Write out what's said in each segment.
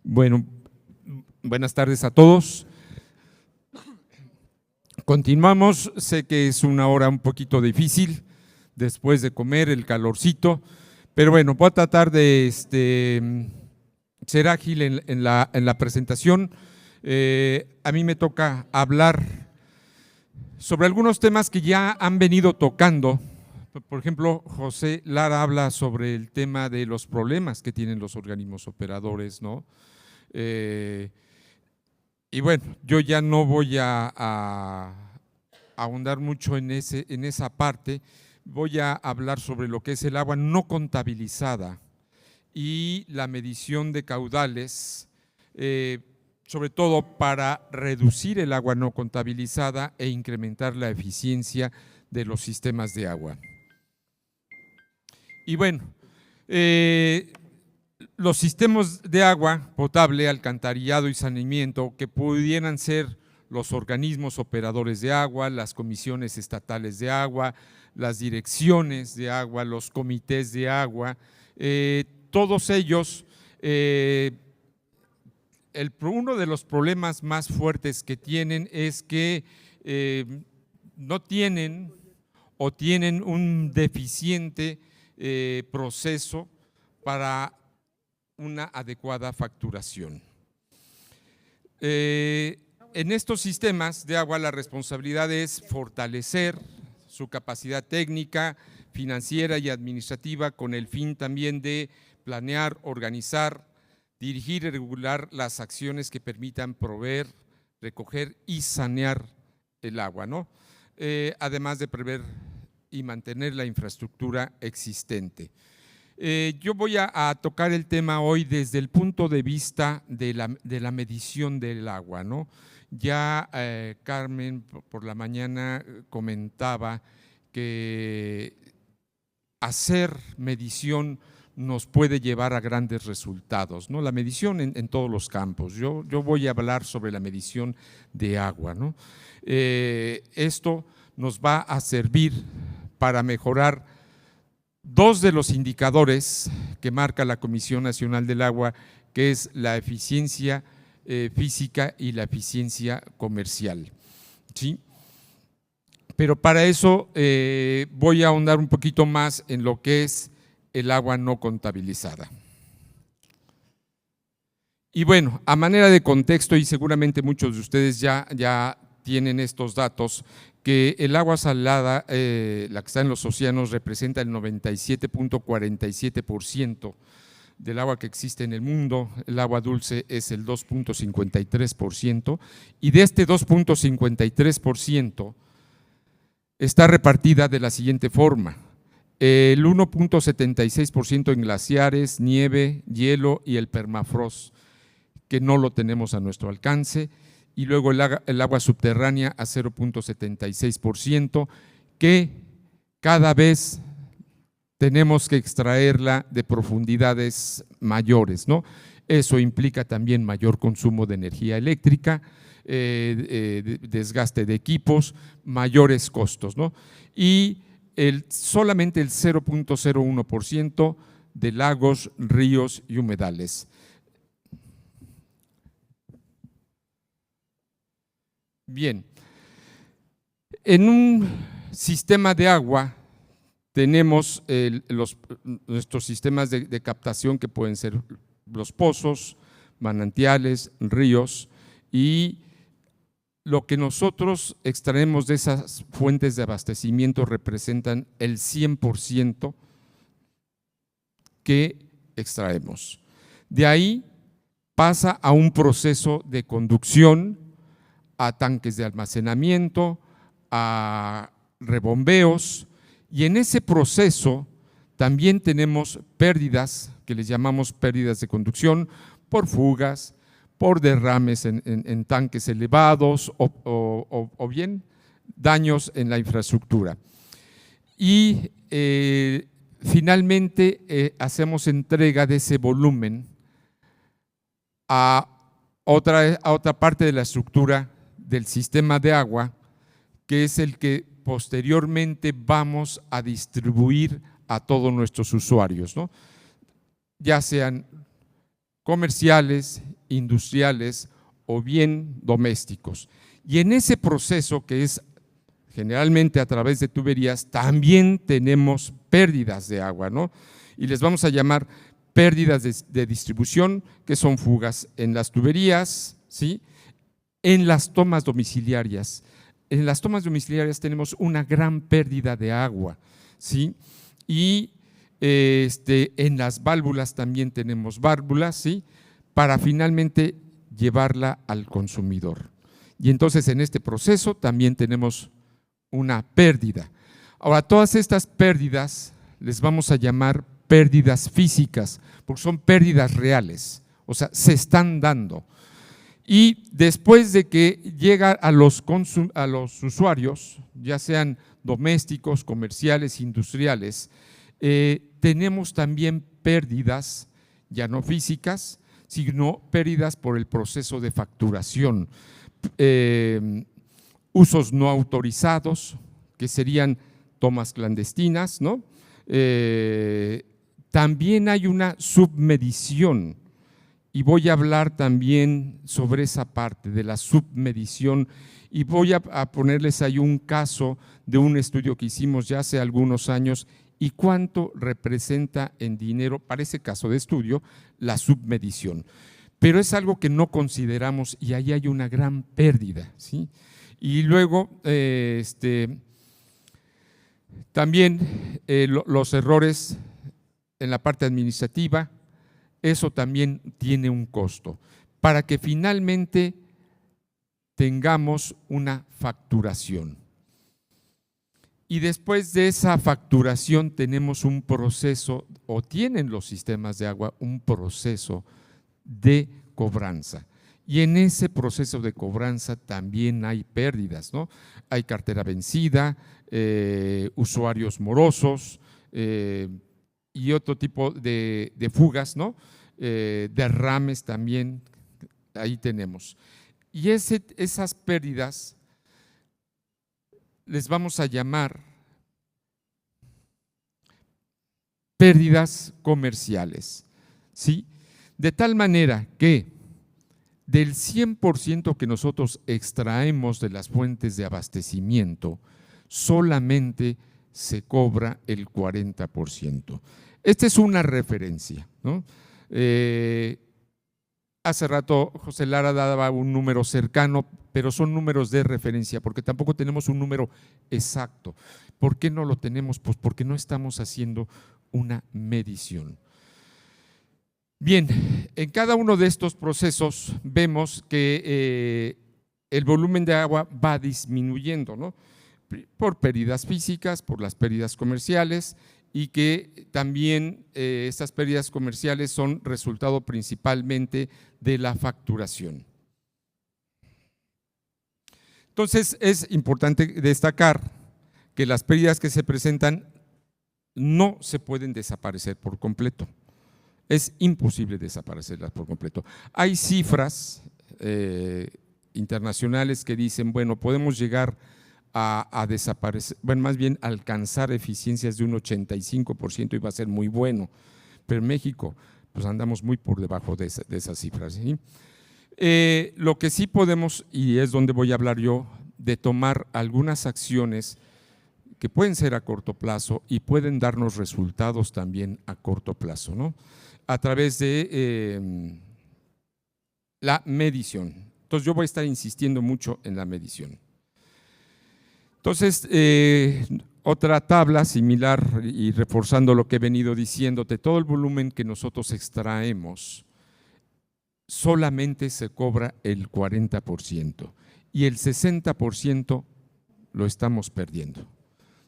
Bueno, buenas tardes a todos. Continuamos, sé que es una hora un poquito difícil después de comer, el calorcito, pero bueno, voy a tratar de ser ágil en la presentación. A mí me toca hablar sobre algunos temas que ya han venido tocando. Por ejemplo, José Lara habla sobre el tema de los problemas que tienen los organismos operadores, ¿no? Y bueno, yo ya no voy a ahondar mucho en esa parte, voy a hablar sobre lo que es el agua no contabilizada y la medición de caudales, sobre todo para reducir el agua no contabilizada e incrementar la eficiencia de los sistemas de agua. Y bueno, los sistemas de agua potable, alcantarillado y saneamiento que pudieran ser los organismos operadores de agua, las comisiones estatales de agua, las direcciones de agua, los comités de agua, todos ellos, uno de los problemas más fuertes que tienen es que no tienen o tienen un deficiente proceso para una adecuada facturación. En estos sistemas de agua la responsabilidad es fortalecer su capacidad técnica, financiera y administrativa con el fin también de planear, organizar, dirigir y regular las acciones que permitan proveer, recoger y sanear el agua, ¿no? Además de prever y mantener la infraestructura existente. Yo voy a tocar el tema hoy desde el punto de vista de la medición del agua, ¿no? Ya Carmen por la mañana comentaba que hacer medición nos puede llevar a grandes resultados, ¿no? La medición en todos los campos. Yo voy a hablar sobre la medición de agua, ¿no? Esto nos va a servir para mejorar dos de los indicadores que marca la Comisión Nacional del Agua, que es la eficiencia física y la eficiencia comercial, ¿sí? Pero para eso voy a ahondar un poquito más en lo que es el agua no contabilizada. Y bueno, a manera de contexto, y seguramente muchos de ustedes ya tienen estos datos, que el agua salada, la que está en los océanos, representa el 97.47% del agua que existe en el mundo. El agua dulce es el 2.53%, y de este 2.53% está repartida de la siguiente forma: el 1.76% en glaciares, nieve, hielo y el permafrost, que no lo tenemos a nuestro alcance, y luego el agua subterránea a 0.76%, que cada vez tenemos que extraerla de profundidades mayores, ¿no? Eso implica también mayor consumo de energía eléctrica, desgaste de equipos, mayores costos, ¿no? Y solamente el 0.01% de lagos, ríos y humedales. Bien, en un sistema de agua tenemos nuestros sistemas de captación, que pueden ser los pozos, manantiales, ríos, y lo que nosotros extraemos de esas fuentes de abastecimiento representan el 100% que extraemos. De ahí pasa a un proceso de conducción, a tanques de almacenamiento, a rebombeos, y en ese proceso también tenemos pérdidas, que les llamamos pérdidas de conducción, por fugas, por derrames en tanques elevados o bien daños en la infraestructura. Y finalmente hacemos entrega de ese volumen a otra parte de la estructura del sistema de agua, que es el que posteriormente vamos a distribuir a todos nuestros usuarios, ¿no? Ya sean comerciales, industriales o bien domésticos. Y en ese proceso, que es generalmente a través de tuberías, también tenemos pérdidas de agua, ¿no? Y les vamos a llamar pérdidas de distribución, que son fugas en las tuberías, ¿sí? En las tomas domiciliarias. En las tomas domiciliarias tenemos una gran pérdida de agua, ¿sí? Y en las válvulas también tenemos válvulas, ¿sí? Para finalmente llevarla al consumidor. Y entonces en este proceso también tenemos una pérdida. Ahora, todas estas pérdidas les vamos a llamar pérdidas físicas, porque son pérdidas reales, o sea, se están dando. Y después de que llega a los usuarios, ya sean domésticos, comerciales, industriales, tenemos también pérdidas, ya no físicas, sino pérdidas por el proceso de facturación. Usos no autorizados, que serían tomas clandestinas, ¿no? También hay una submedición, y voy a hablar también sobre esa parte de la submedición, y voy a ponerles ahí un caso de un estudio que hicimos ya hace algunos años y cuánto representa en dinero para ese caso de estudio la submedición. Pero es algo que no consideramos y ahí hay una gran pérdida, ¿sí? Y luego, también los errores en la parte administrativa, eso también tiene un costo, para que finalmente tengamos una facturación. Y después de esa facturación tenemos un proceso, o tienen los sistemas de agua un proceso de cobranza. Y en ese proceso de cobranza también hay pérdidas, ¿no? Hay cartera vencida, usuarios morosos y otro tipo de fugas, ¿no? Derrames también, ahí tenemos. Y esas pérdidas les vamos a llamar pérdidas comerciales, ¿sí? De tal manera que del 100% que nosotros extraemos de las fuentes de abastecimiento, solamente se cobra el 40%. Esta es una referencia, ¿no? Hace rato José Lara daba un número cercano, pero son números de referencia, porque tampoco tenemos un número exacto. ¿Por qué no lo tenemos? Pues porque no estamos haciendo una medición. Bien, en cada uno de estos procesos vemos que el volumen de agua va disminuyendo, ¿no? Por pérdidas físicas, por las pérdidas comerciales, y que también estas pérdidas comerciales son resultado principalmente de la facturación. Entonces, es importante destacar que las pérdidas que se presentan no se pueden desaparecer por completo. Es imposible desaparecerlas por completo. Hay cifras internacionales que dicen, bueno, podemos llegar a desaparecer, bueno, más bien alcanzar eficiencias de un 85% y va a ser muy bueno, pero en México pues andamos muy por debajo de esas cifras, ¿sí? Lo que sí podemos, y es donde voy a hablar yo, de tomar algunas acciones que pueden ser a corto plazo y pueden darnos resultados también a corto plazo, ¿no? A través de la medición. Entonces yo voy a estar insistiendo mucho en la medición. Entonces, otra tabla similar y reforzando lo que he venido diciéndote, todo el volumen que nosotros extraemos solamente se cobra el 40% y el 60% lo estamos perdiendo.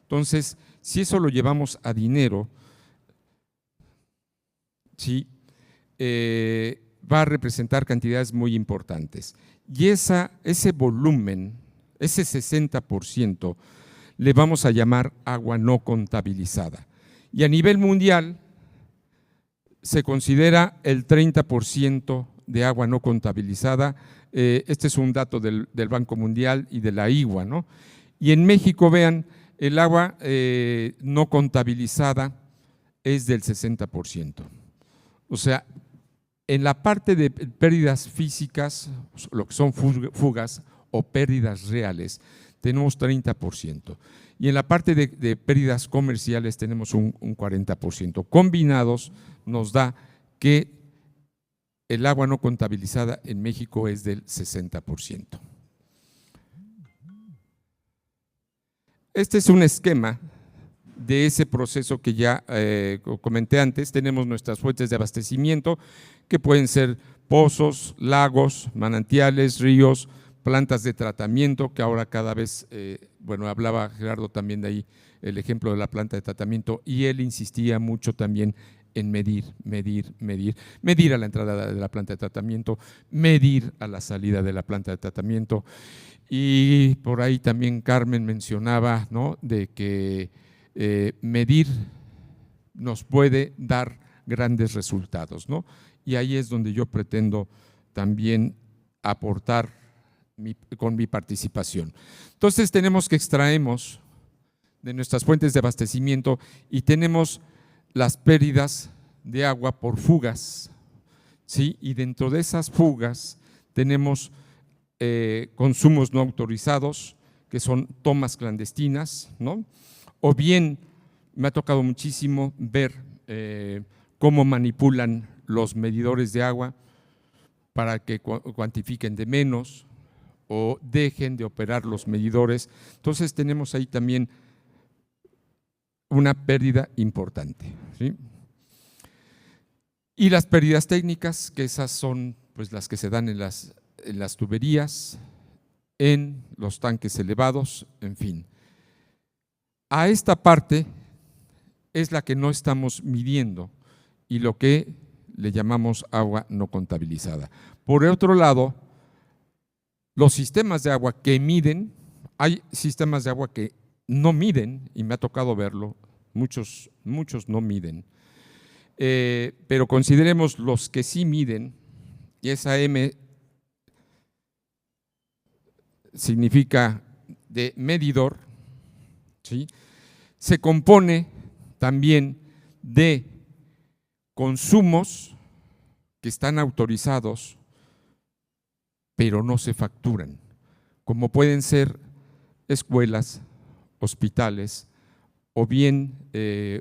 Entonces, si eso lo llevamos a dinero, sí, va a representar cantidades muy importantes. Y ese volumen, ese 60%, le vamos a llamar agua no contabilizada. Y a nivel mundial se considera el 30% de agua no contabilizada. Este es un dato del Banco Mundial y de la IGUA, ¿no? Y en México, vean, el agua no contabilizada es del 60%. O sea, En la parte de pérdidas físicas, lo que son fugas o pérdidas reales, tenemos 30%. Y en la parte de pérdidas comerciales tenemos un 40%. Combinados nos da que el agua no contabilizada en México es del 60%. Este es un esquema de ese proceso que ya comenté antes. Tenemos nuestras fuentes de abastecimiento, que pueden ser pozos, lagos, manantiales, ríos, plantas de tratamiento, que ahora cada vez, bueno, hablaba Gerardo también de ahí, el ejemplo de la planta de tratamiento, y él insistía mucho también en medir a la entrada de la planta de tratamiento, medir a la salida de la planta de tratamiento. Y por ahí también Carmen mencionaba, ¿no?, de que medir nos puede dar grandes resultados, ¿no? Y ahí es donde yo pretendo también aportar con mi participación. Entonces tenemos que extraemos de nuestras fuentes de abastecimiento y tenemos las pérdidas de agua por fugas, ¿sí? Y dentro de esas fugas tenemos consumos no autorizados, que son tomas clandestinas, ¿no? O bien me ha tocado muchísimo ver cómo manipulan los medidores de agua para que cuantifiquen de menos o dejen de operar los medidores. Entonces tenemos ahí también una pérdida importante, ¿sí? Y las pérdidas técnicas, que esas son pues las que se dan en las tuberías, en los tanques elevados, en fin. A esta parte es la que no estamos midiendo y lo que le llamamos agua no contabilizada. Por otro lado, los sistemas de agua que miden, hay sistemas de agua que no miden, y me ha tocado verlo, muchos no miden, pero consideremos los que sí miden, y esa M significa de medidor, ¿sí? Se compone también de consumos que están autorizados, pero no se facturan, como pueden ser escuelas, hospitales o bien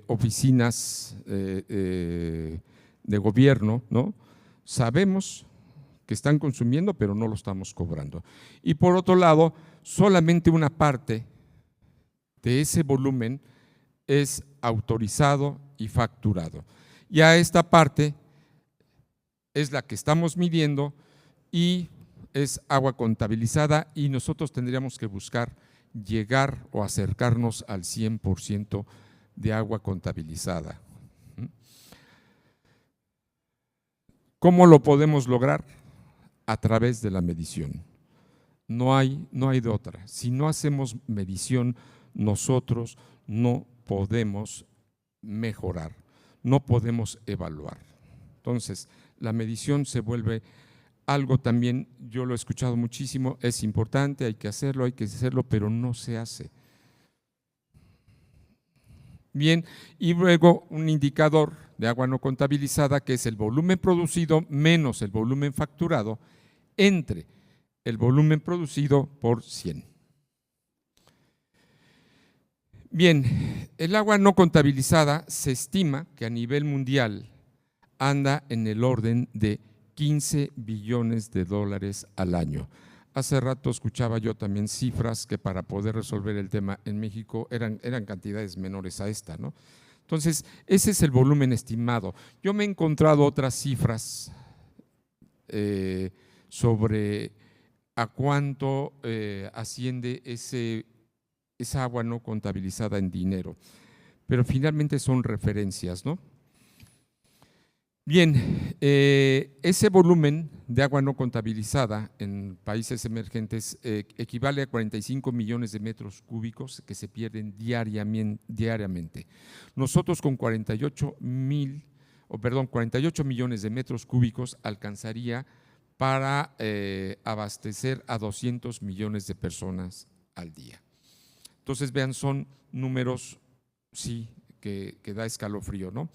oficinas de gobierno, ¿no? Sabemos que están consumiendo, pero no lo estamos cobrando. Y por otro lado, solamente una parte de ese volumen es autorizado y facturado. Y a esta parte es la que estamos midiendo y es agua contabilizada, y nosotros tendríamos que buscar llegar o acercarnos al 100% de agua contabilizada. ¿Cómo lo podemos lograr? A través de la medición. No hay de otra. Si no hacemos medición, nosotros no podemos mejorar, no podemos evaluar. Entonces, la medición se vuelve algo también, yo lo he escuchado muchísimo, es importante, hay que hacerlo, pero no se hace. Bien, y luego un indicador de agua no contabilizada, que es el volumen producido menos el volumen facturado, entre el volumen producido por 100. Bien, el agua no contabilizada se estima que a nivel mundial anda en el orden de 15 billones de dólares al año. Hace rato escuchaba yo también cifras que para poder resolver el tema en México eran cantidades menores a esta, ¿no? Entonces, ese es el volumen estimado. Yo me he encontrado otras cifras sobre a cuánto asciende esa agua no contabilizada en dinero, pero finalmente son referencias, ¿no? Bien, ese volumen de agua no contabilizada en países emergentes equivale a 45 millones de metros cúbicos que se pierden diariamente. Nosotros con 48 millones de metros cúbicos alcanzaría para abastecer a 200 millones de personas al día. Entonces, vean, son números, sí, que da escalofrío, ¿no?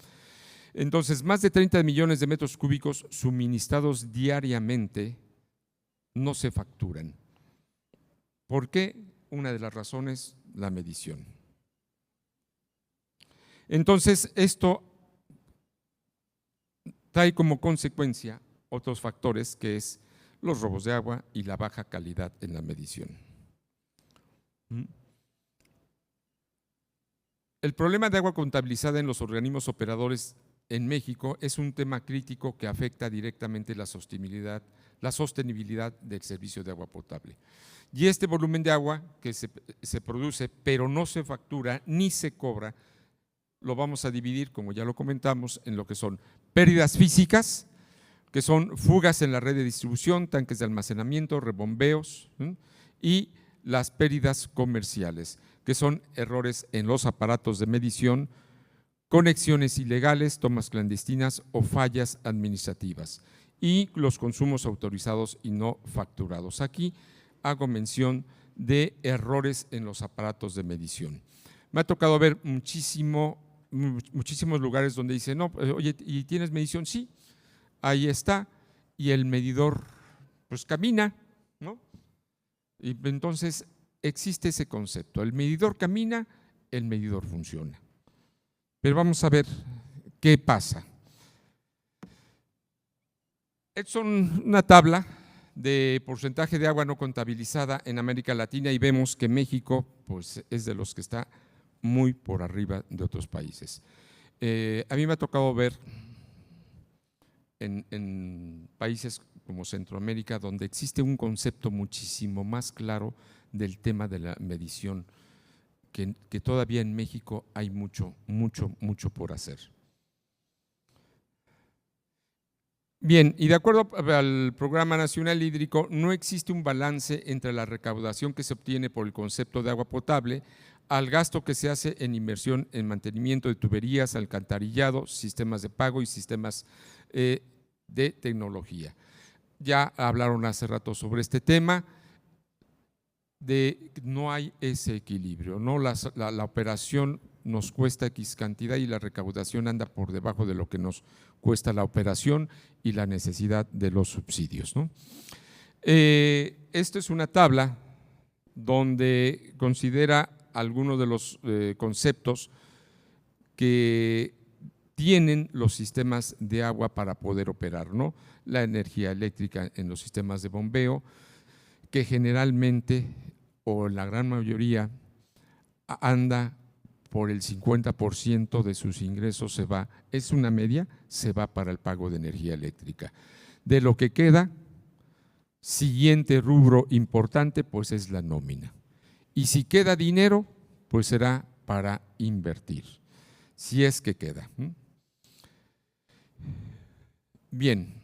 Entonces, más de 30 millones de metros cúbicos suministrados diariamente no se facturan. ¿Por qué? Una de las razones, la medición. Entonces, esto trae como consecuencia otros factores, que es los robos de agua y la baja calidad en la medición. El problema de agua contabilizada en los organismos operadores en México es un tema crítico que afecta directamente la sostenibilidad del servicio de agua potable. Y este volumen de agua que se produce, pero no se factura ni se cobra, lo vamos a dividir, como ya lo comentamos, en lo que son pérdidas físicas, que son fugas en la red de distribución, tanques de almacenamiento, rebombeos, y las pérdidas comerciales, que son errores en los aparatos de medición, conexiones ilegales, tomas clandestinas o fallas administrativas, y los consumos autorizados y no facturados. Aquí hago mención de errores en los aparatos de medición. Me ha tocado ver muchísimos lugares donde dicen, no, oye, ¿y tienes medición? Sí, ahí está, y el medidor pues camina, ¿no? Y entonces existe ese concepto, el medidor camina, el medidor funciona. Pero vamos a ver qué pasa. Es una tabla de porcentaje de agua no contabilizada en América Latina y vemos que México pues, es de los que está muy por arriba de otros países. A mí me ha tocado ver en países como Centroamérica, donde existe un concepto muchísimo más claro del tema de la medición, que todavía en México hay mucho por hacer. Bien, y de acuerdo al Programa Nacional Hídrico, no existe un balance entre la recaudación que se obtiene por el concepto de agua potable al gasto que se hace en inversión en mantenimiento de tuberías, alcantarillado, sistemas de pago y sistemas de tecnología. Ya hablaron hace rato sobre este tema, no hay ese equilibrio, ¿no? La operación nos cuesta X cantidad y la recaudación anda por debajo de lo que nos cuesta la operación y la necesidad de los subsidios, ¿no? Esta es una tabla donde considera algunos de los conceptos que tienen los sistemas de agua para poder operar, ¿no? La energía eléctrica en los sistemas de bombeo, que generalmente o la gran mayoría anda por el 50% de sus ingresos se va, es una media, se va para el pago de energía eléctrica. De lo que queda, siguiente rubro importante, pues es la nómina. Y si queda dinero, pues será para invertir, si es que queda. Bien,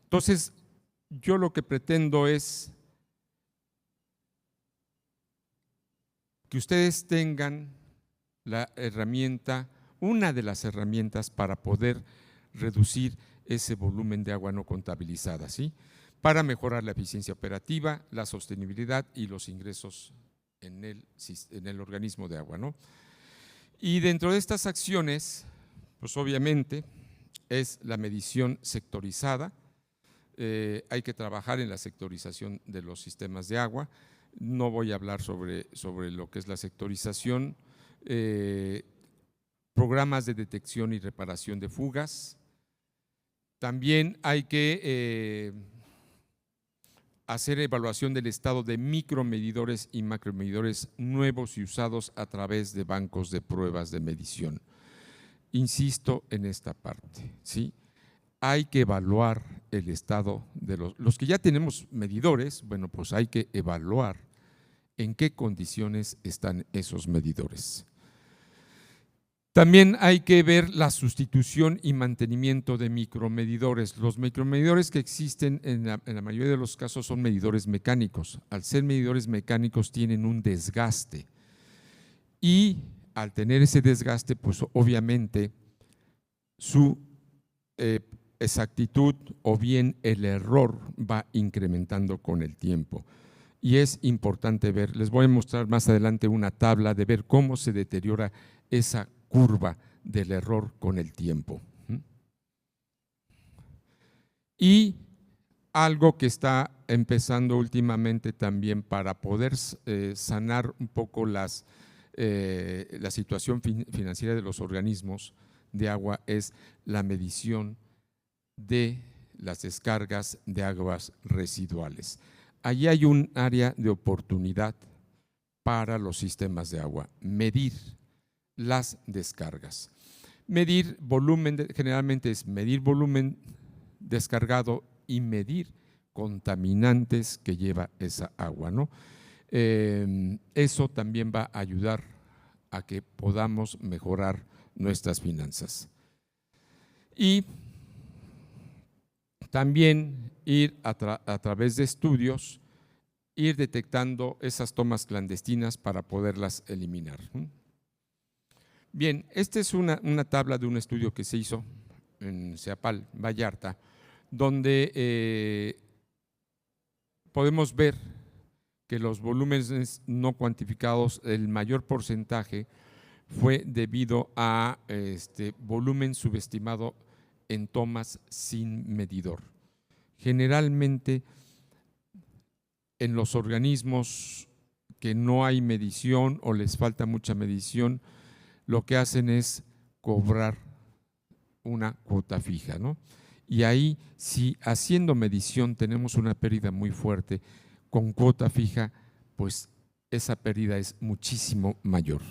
entonces yo lo que pretendo es que ustedes tengan la herramienta, una de las herramientas para poder reducir ese volumen de agua no contabilizada, ¿sí? Para mejorar la eficiencia operativa, la sostenibilidad y los ingresos en el organismo de agua, ¿no? Y dentro de estas acciones, pues obviamente es la medición sectorizada. Hay que trabajar en la sectorización de los sistemas de agua. No voy a hablar sobre lo que es la sectorización, programas de detección y reparación de fugas. También hay que hacer evaluación del estado de micromedidores y macromedidores nuevos y usados a través de bancos de pruebas de medición. Insisto en esta parte, ¿sí? Hay que evaluar el estado de los que ya tenemos medidores, bueno, pues hay que evaluar en qué condiciones están esos medidores. También hay que ver la sustitución y mantenimiento de micromedidores. Los micromedidores que existen en la mayoría de los casos son medidores mecánicos. Al ser medidores mecánicos tienen un desgaste y al tener ese desgaste, pues obviamente su exactitud o bien el error va incrementando con el tiempo. Y es importante ver, les voy a mostrar más adelante una tabla de ver cómo se deteriora esa curva del error con el tiempo. Y algo que está empezando últimamente también para poder sanar un poco la situación financiera de los organismos de agua es la medición de las descargas de aguas residuales. Allí hay un área de oportunidad para los sistemas de agua, medir las descargas. Medir volumen, generalmente es medir volumen descargado y medir contaminantes que lleva esa agua, ¿no? Eso también va a ayudar a que podamos mejorar nuestras finanzas. Y también ir a través de estudios, ir detectando esas tomas clandestinas para poderlas eliminar. Bien, esta es una tabla de un estudio que se hizo en Ceapal, Vallarta, donde podemos ver que los volúmenes no cuantificados, el mayor porcentaje fue debido a volumen subestimado en tomas sin medidor. Generalmente en los organismos que no hay medición o les falta mucha medición, lo que hacen es cobrar una cuota fija, ¿no? Y ahí, si haciendo medición tenemos una pérdida muy fuerte, con cuota fija, pues esa pérdida es muchísimo mayor.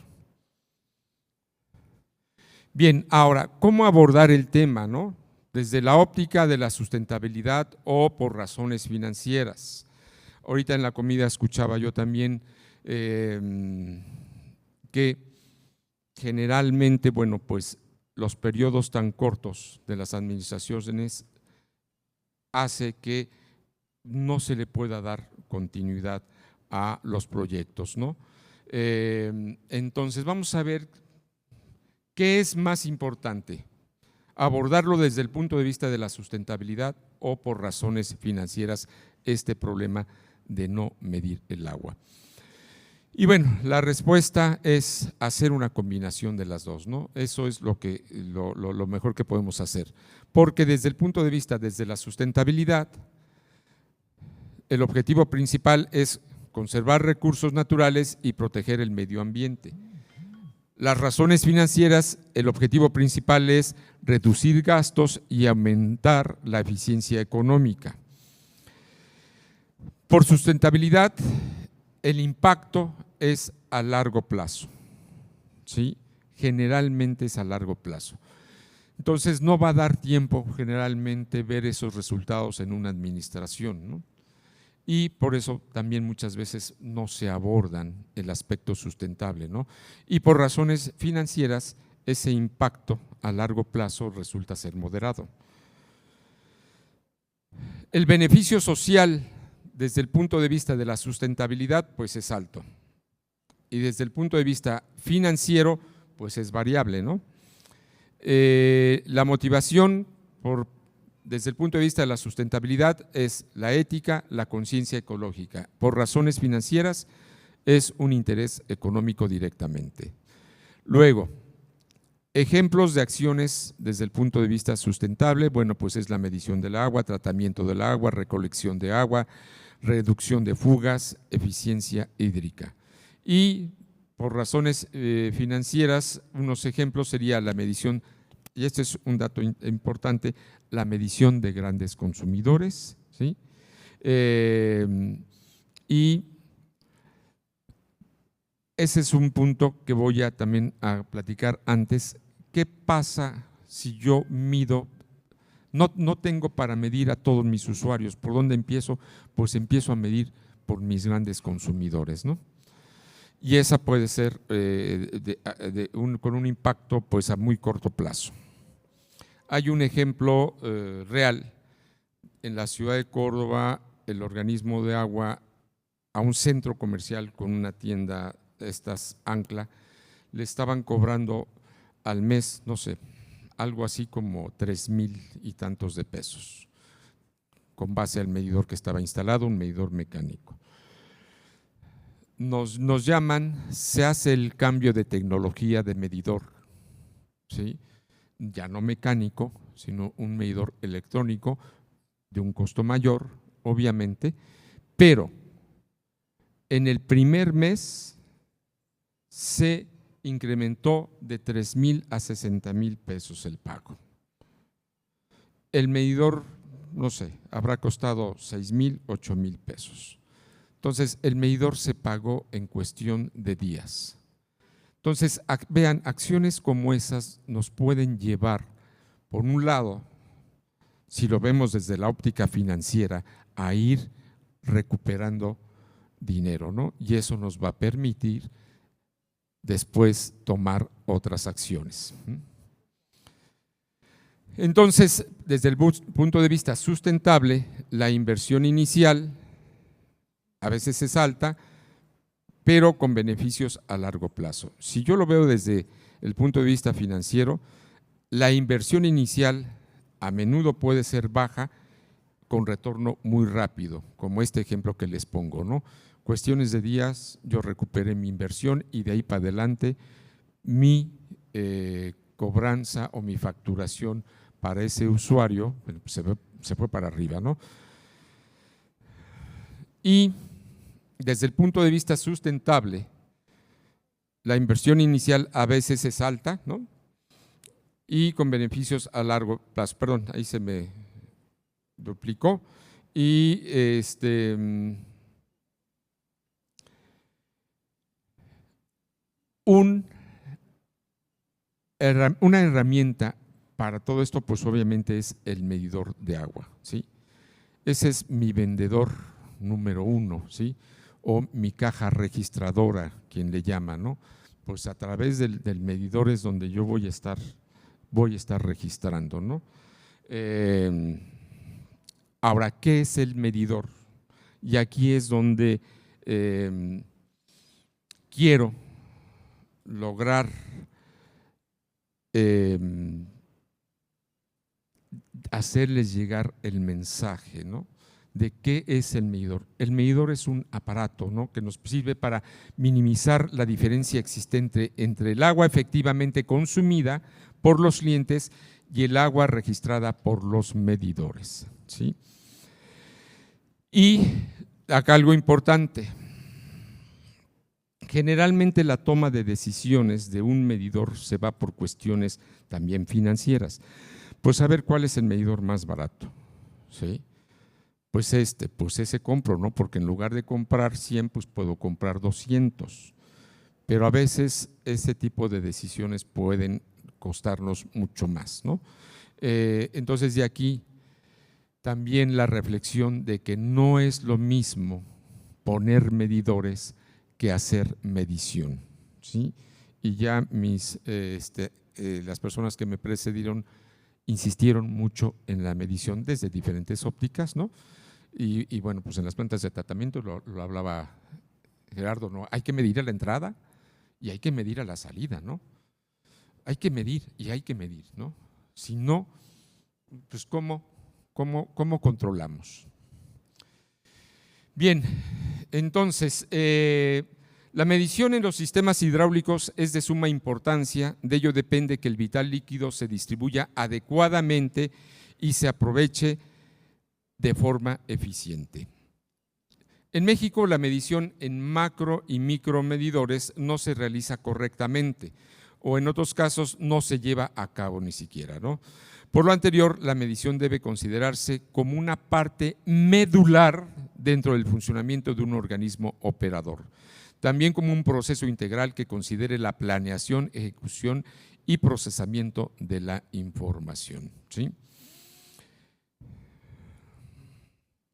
Bien, ahora, ¿cómo abordar el tema, no? Desde la óptica de la sustentabilidad o por razones financieras. Ahorita en la comida escuchaba yo también que generalmente, bueno, pues los periodos tan cortos de las administraciones hace que no se le pueda dar continuidad a los proyectos, ¿no? Entonces, vamos a ver qué es más importante, abordarlo desde el punto de vista de la sustentabilidad o por razones financieras, este problema de no medir el agua. Y bueno, la respuesta es hacer una combinación de las dos, ¿no? Eso es lo mejor que podemos hacer, porque desde el punto de vista, desde la sustentabilidad, el objetivo principal es conservar recursos naturales y proteger el medio ambiente. Las razones financieras, el objetivo principal es reducir gastos y aumentar la eficiencia económica. Por sustentabilidad, el impacto es a largo plazo, ¿sí? Generalmente es a largo plazo. Entonces, no va a dar tiempo generalmente ver esos resultados en una administración, ¿no? Y por eso también muchas veces no se abordan el aspecto sustentable, ¿no? Y por razones financieras, ese impacto a largo plazo resulta ser moderado. El beneficio social desde el punto de vista de la sustentabilidad, pues es alto. Y desde el punto de vista financiero, pues es variable, ¿no? La motivación desde el punto de vista de la sustentabilidad es la ética, la conciencia ecológica. Por razones financieras es un interés económico directamente. Luego, ejemplos de acciones desde el punto de vista sustentable, bueno, pues es la medición del agua, tratamiento del agua, recolección de agua, reducción de fugas, eficiencia hídrica. Y por razones financieras, unos ejemplos sería la medición, y este es un dato importante, la medición de grandes consumidores, ¿sí? Y ese es un punto que voy a también a platicar antes. ¿Qué pasa si yo mido? No tengo para medir a todos mis usuarios. ¿Por dónde empiezo? Pues empiezo a medir por mis grandes consumidores, ¿no? Y esa puede ser con un impacto pues a muy corto plazo. Hay un ejemplo real en la ciudad de Córdoba, el organismo de agua a un centro comercial con una tienda, estas Ancla, le estaban cobrando al mes, no sé, algo así como 3,000 y tantos de pesos, con base al medidor que estaba instalado, un medidor mecánico. Nos llaman, se hace el cambio de tecnología de medidor ¿sí? Ya no mecánico, sino un medidor electrónico de un costo mayor, obviamente, pero en el primer mes se incrementó de 3,000 a 60,000 pesos el pago. El medidor, no sé, habrá costado 6,000, 8,000 pesos. Entonces, el medidor se pagó en cuestión de días. Entonces, vean, acciones como esas nos pueden llevar, por un lado, si lo vemos desde la óptica financiera, a ir recuperando dinero, ¿no? Y eso nos va a permitir después tomar otras acciones. Entonces, desde el punto de vista sustentable, la inversión inicial a veces es alta, pero con beneficios a largo plazo. Si yo lo veo desde el punto de vista financiero, la inversión inicial a menudo puede ser baja con retorno muy rápido, como este ejemplo que les pongo, ¿no? Cuestiones de días, yo recuperé mi inversión y de ahí para adelante mi cobranza o mi facturación para ese usuario se fue para arriba, ¿no? Y desde el punto de vista sustentable, la inversión inicial a veces es alta, ¿no? Y con beneficios a largo plazo. Perdón, ahí se me duplicó. Y una herramienta para todo esto, pues obviamente es el medidor de agua, ¿sí? Ese es mi vendedor número uno, ¿sí? O mi caja registradora, quien le llama, ¿no? Pues a través del medidor es donde yo voy a estar registrando, ¿no? Ahora, ¿qué es el medidor? Y aquí es donde quiero lograr hacerles llegar el mensaje, ¿no? De qué es el medidor. El medidor es un aparato, ¿no? Que nos sirve para minimizar la diferencia existente entre el agua efectivamente consumida por los clientes y el agua registrada por los medidores, ¿sí? Y acá algo importante. Generalmente la toma de decisiones de un medidor se va por cuestiones también financieras. Pues a ver cuál es el medidor más barato, ¿sí? Pues ese compro, ¿no? Porque en lugar de comprar 100, pues puedo comprar 200. Pero a veces ese tipo de decisiones pueden costarnos mucho más, ¿no? Entonces de aquí también la reflexión de que no es lo mismo poner medidores que hacer medición, ¿sí? Y ya las personas que me precedieron insistieron mucho en la medición desde diferentes ópticas, ¿no? Y bueno, pues en las plantas de tratamiento lo hablaba Gerardo, ¿no? Hay que medir a la entrada y hay que medir a la salida, ¿no? Hay que medir y hay que medir, ¿no? Si no, pues ¿cómo controlamos? Bien, entonces, la medición en los sistemas hidráulicos es de suma importancia, de ello depende que el vital líquido se distribuya adecuadamente y se aproveche de forma eficiente. En México, la medición en macro y micromedidores no se realiza correctamente o en otros casos no se lleva a cabo ni siquiera, ¿no? Por lo anterior, la medición debe considerarse como una parte medular dentro del funcionamiento de un organismo operador, también como un proceso integral que considere la planeación, ejecución y procesamiento de la información, ¿sí?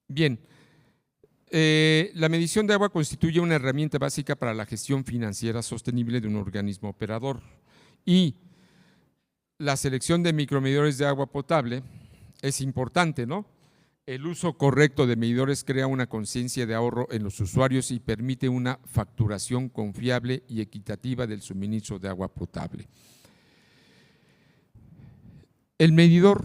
Bien, la medición de agua constituye una herramienta básica para la gestión financiera sostenible de un organismo operador y la selección de micromedidores de agua potable es importante, ¿no? El uso correcto de medidores crea una conciencia de ahorro en los usuarios y permite una facturación confiable y equitativa del suministro de agua potable. El medidor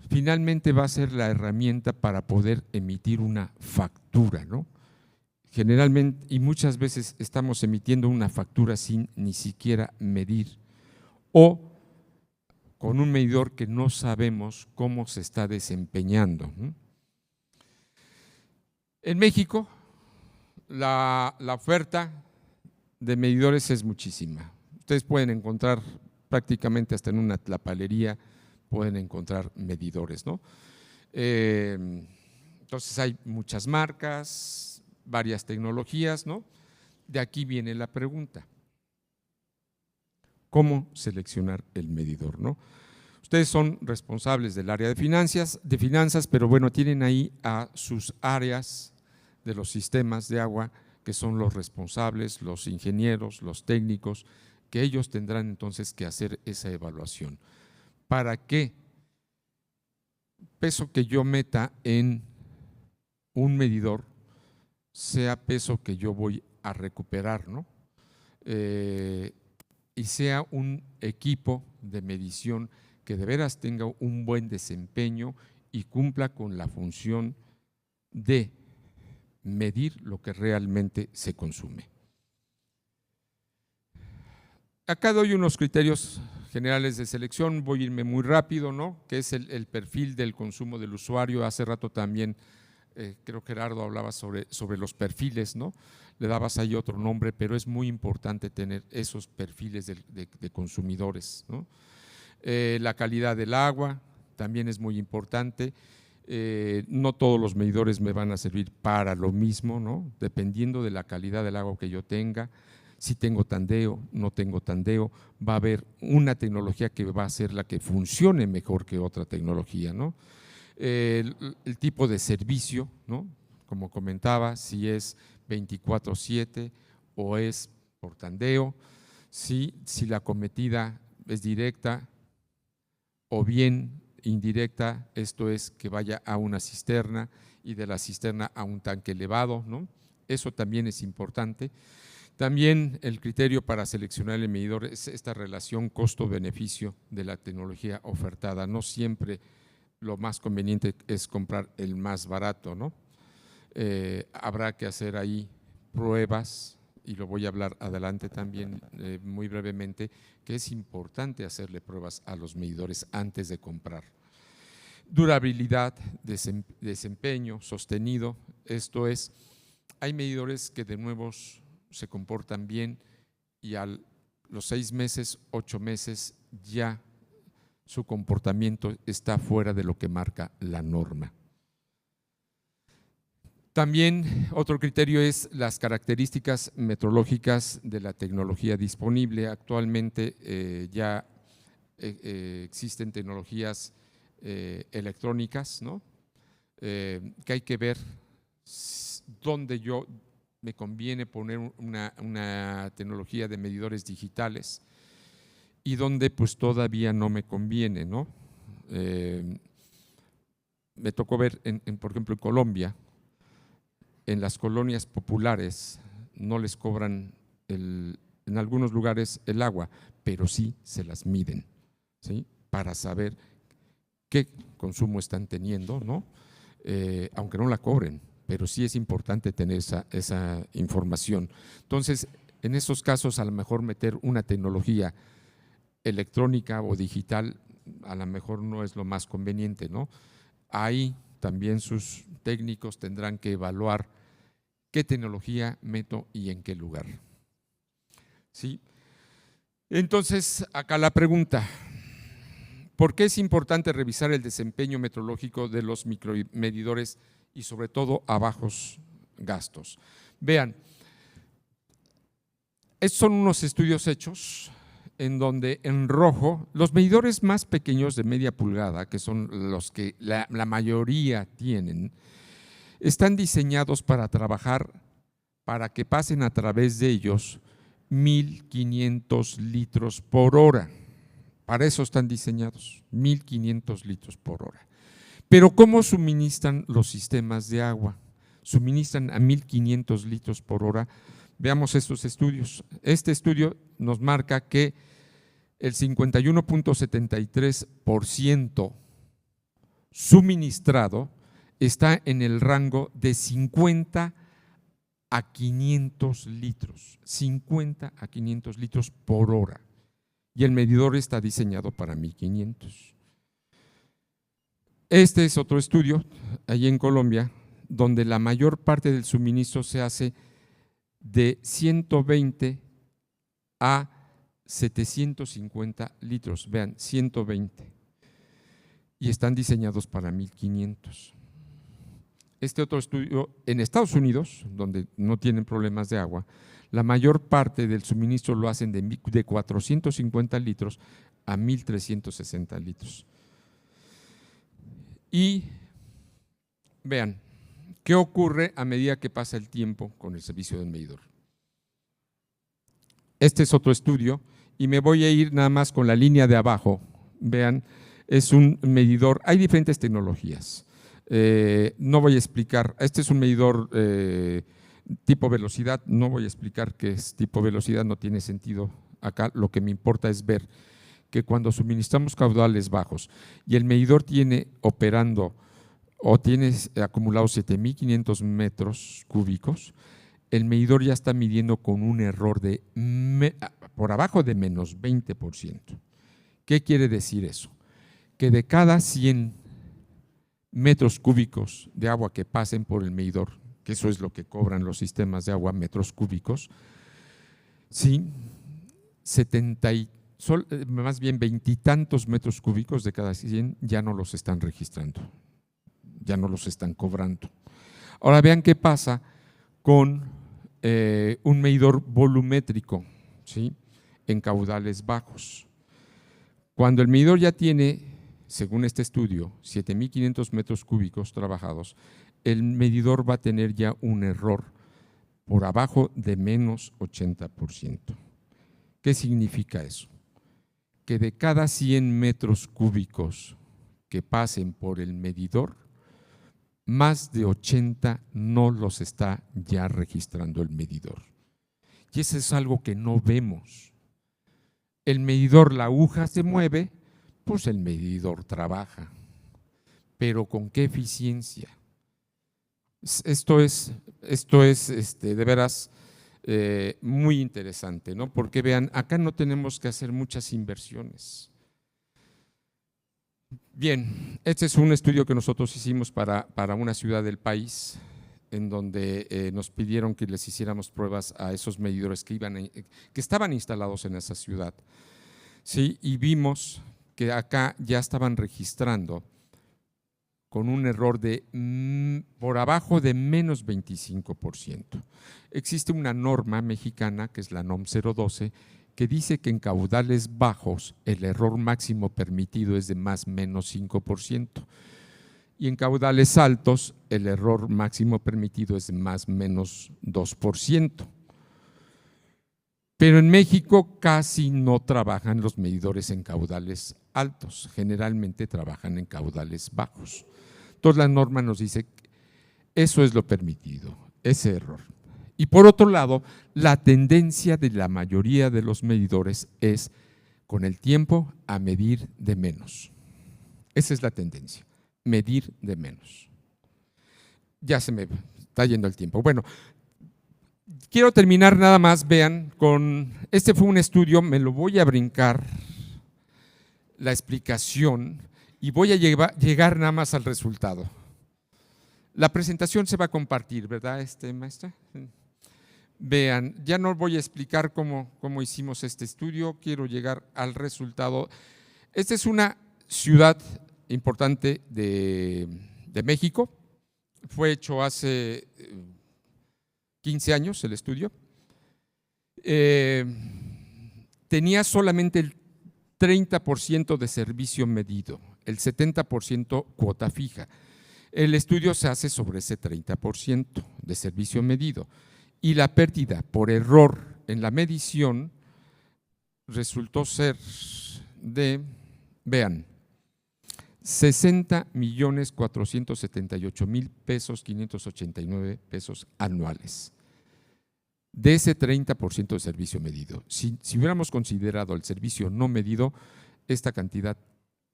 finalmente va a ser la herramienta para poder emitir una factura, ¿no? Generalmente y muchas veces estamos emitiendo una factura sin ni siquiera medir o con un medidor que no sabemos cómo se está desempeñando. En México, la oferta de medidores es muchísima. Ustedes pueden encontrar prácticamente hasta en una tlapalería, pueden encontrar medidores, ¿no? Entonces hay muchas marcas, varias tecnologías, ¿no? De aquí viene la pregunta: ¿cómo seleccionar el medidor, no? Ustedes son responsables del área de finanzas, pero bueno, tienen ahí a sus áreas de los sistemas de agua, que son los responsables, los ingenieros, los técnicos, que ellos tendrán entonces que hacer esa evaluación. ¿Para qué? Peso que yo meta en un medidor sea peso que yo voy a recuperar, ¿no? Y sea un equipo de medición que de veras tenga un buen desempeño y cumpla con la función de medir lo que realmente se consume. Acá doy unos criterios generales de selección, voy a irme muy rápido, ¿no? Que es el perfil del consumo del usuario. Hace rato también creo que Gerardo hablaba sobre los perfiles, ¿no? Le dabas ahí otro nombre, pero es muy importante tener esos perfiles de consumidores, ¿no? La calidad del agua también es muy importante. No todos los medidores me van a servir para lo mismo, ¿no? Dependiendo de la calidad del agua que yo tenga, si tengo tandeo, no tengo tandeo, va a haber una tecnología que va a ser la que funcione mejor que otra tecnología, ¿no? El tipo de servicio, ¿no? Como comentaba, si es 24/7 o es por tandeo, si la cometida es directa o bien indirecta, esto es que vaya a una cisterna y de la cisterna a un tanque elevado, ¿no? Eso también es importante. También el criterio para seleccionar el medidor es esta relación costo-beneficio de la tecnología ofertada. No siempre lo más conveniente es comprar el más barato, ¿no? Habrá que hacer ahí pruebas, y lo voy a hablar adelante también muy brevemente, que es importante hacerle pruebas a los medidores antes de comprar. Durabilidad, desempeño sostenido, esto es, hay medidores que de nuevo se comportan bien y a los 6 meses, 8 meses ya su comportamiento está fuera de lo que marca la norma. También otro criterio es las características metrológicas de la tecnología disponible. Actualmente ya existen tecnologías electrónicas, ¿no? Que hay que ver dónde yo me conviene poner una tecnología de medidores digitales y dónde pues todavía no me conviene, ¿no? Me tocó ver, por ejemplo, en Colombia, en las colonias populares no les cobran en algunos lugares el agua, pero sí se las miden, ¿sí? Para saber qué consumo están teniendo, ¿no? Aunque no la cobren, pero sí es importante tener esa información. Entonces, en esos casos, a lo mejor meter una tecnología electrónica o digital, a lo mejor no es lo más conveniente, ¿no? Ahí también sus técnicos tendrán que evaluar qué tecnología meto y en qué lugar. ¿Sí? Entonces, acá la pregunta: ¿por qué es importante revisar el desempeño metrológico de los micromedidores y sobre todo a bajos gastos? Vean, estos son unos estudios hechos en donde en rojo los medidores más pequeños de media pulgada, que son los que la mayoría tienen, están diseñados para trabajar, para que pasen a través de ellos 1,500 litros por hora. Para eso están diseñados, 1,500 litros por hora. Pero ¿cómo suministran los sistemas de agua? Suministran a 1,500 litros por hora. Veamos estos estudios. Este estudio nos marca que el 51.73% suministrado está en el rango de 50 a 500 litros, 50 a 500 litros por hora. y el medidor está diseñado para 1500. Este es otro estudio, allí en Colombia, donde la mayor parte del suministro se hace de 120 a 750 litros, vean, 120, y están diseñados para 1500. Este otro estudio, en Estados Unidos, donde no tienen problemas de agua, la mayor parte del suministro lo hacen de 450 litros a 1360 litros. Y vean, ¿qué ocurre a medida que pasa el tiempo con el servicio del medidor? Este es otro estudio y me voy a ir nada más con la línea de abajo. Vean, es un medidor, hay diferentes tecnologías. No voy a explicar, este es un medidor tipo velocidad, no voy a explicar qué es tipo velocidad, no tiene sentido acá, lo que me importa es ver que cuando suministramos caudales bajos y el medidor tiene operando o tiene acumulado 7,500 metros cúbicos, el medidor ya está midiendo con un error de por abajo de menos 20%. ¿Qué quiere decir eso? Que de cada 100 metros cúbicos de agua que pasen por el medidor, que eso es lo que cobran los sistemas de agua, metros cúbicos, sí, más bien 20 y tantos metros cúbicos de cada 100 ya no los están registrando, ya no los están cobrando. Ahora vean qué pasa con un medidor volumétrico, ¿sí?, en caudales bajos. Cuando el medidor ya tiene, según este estudio, 7,500 metros cúbicos trabajados, el medidor va a tener ya un error por abajo de menos 80%. ¿Qué significa eso? Que de cada 100 metros cúbicos que pasen por el medidor, más de 80 no los está ya registrando el medidor. Y eso es algo que no vemos. El medidor, la aguja se mueve, pues el medidor trabaja. Pero ¿con qué eficiencia? Esto es de veras muy interesante, ¿no? Porque vean, acá no tenemos que hacer muchas inversiones. Bien, este es un estudio que nosotros hicimos para una ciudad del país, en donde nos pidieron que les hiciéramos pruebas a esos medidores que estaban instalados en esa ciudad. Sí, y vimos que acá ya estaban registrando con un error de por abajo de menos 25%. Existe una norma mexicana, que es la NOM 012, que dice que en caudales bajos el error máximo permitido es de más menos 5%. Y en caudales altos el error máximo permitido es de más menos 2%. Pero en México casi no trabajan los medidores en caudales altos, generalmente trabajan en caudales bajos. Entonces la norma nos dice que eso es lo permitido, ese error. Y por otro lado, la tendencia de la mayoría de los medidores es, con el tiempo, a medir de menos. Esa es la tendencia, medir de menos. Ya se me está yendo el tiempo. Bueno, quiero terminar nada más, vean, este fue un estudio, me lo voy a brincar la explicación y voy a llegar nada más al resultado. La presentación se va a compartir, ¿verdad, maestra? Vean, ya no voy a explicar cómo hicimos este estudio, quiero llegar al resultado. Esta es una ciudad importante de México, fue hecho hace 15 años el estudio. Tenía solamente el 30% de servicio medido, el 70% cuota fija. El estudio se hace sobre ese 30% de servicio medido y la pérdida por error en la medición resultó ser de, vean, 60,478,000 pesos, 589 pesos anuales. De ese 30% de servicio medido. Si hubiéramos considerado el servicio no medido, esta cantidad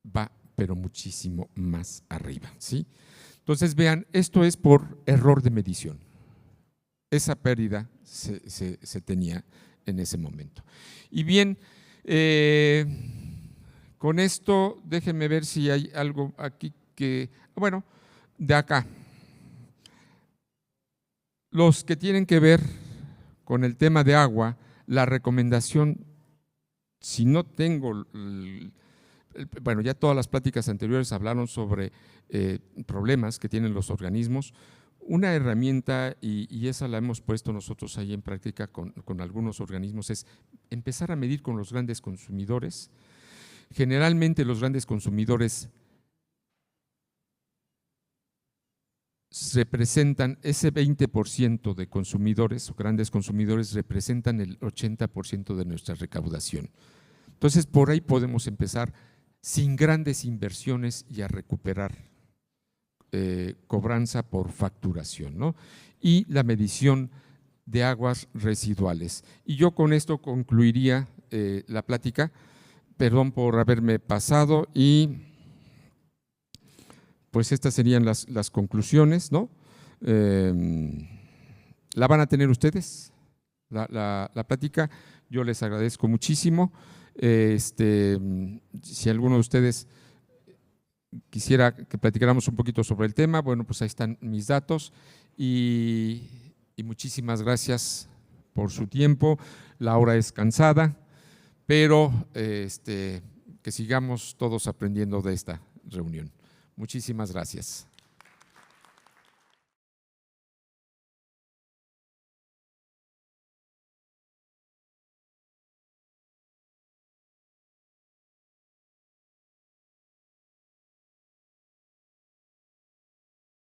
va, pero muchísimo más arriba, ¿sí? Entonces, vean, esto es por error de medición. Esa pérdida se tenía en ese momento. Y bien, Con esto, déjenme ver si hay algo aquí que, bueno, de acá. Los que tienen que ver con el tema de agua, la recomendación, si no tengo, bueno, ya todas las pláticas anteriores hablaron sobre problemas que tienen los organismos. Una herramienta, y esa la hemos puesto nosotros ahí en práctica con algunos organismos, es empezar a medir con los grandes consumidores. Generalmente los grandes consumidores representan ese 20% de consumidores, o grandes consumidores representan el 80% de nuestra recaudación. Entonces, por ahí podemos empezar sin grandes inversiones y a recuperar cobranza por facturación, ¿no? Y la medición de aguas residuales. Y yo con esto concluiría la plática. Perdón por haberme pasado y pues estas serían las conclusiones, ¿no? ¿La van a tener ustedes? La plática, yo les agradezco muchísimo. Si alguno de ustedes quisiera que platicáramos un poquito sobre el tema, bueno, pues ahí están mis datos y muchísimas gracias por su tiempo. La hora es cansada, pero que sigamos todos aprendiendo de esta reunión. Muchísimas gracias.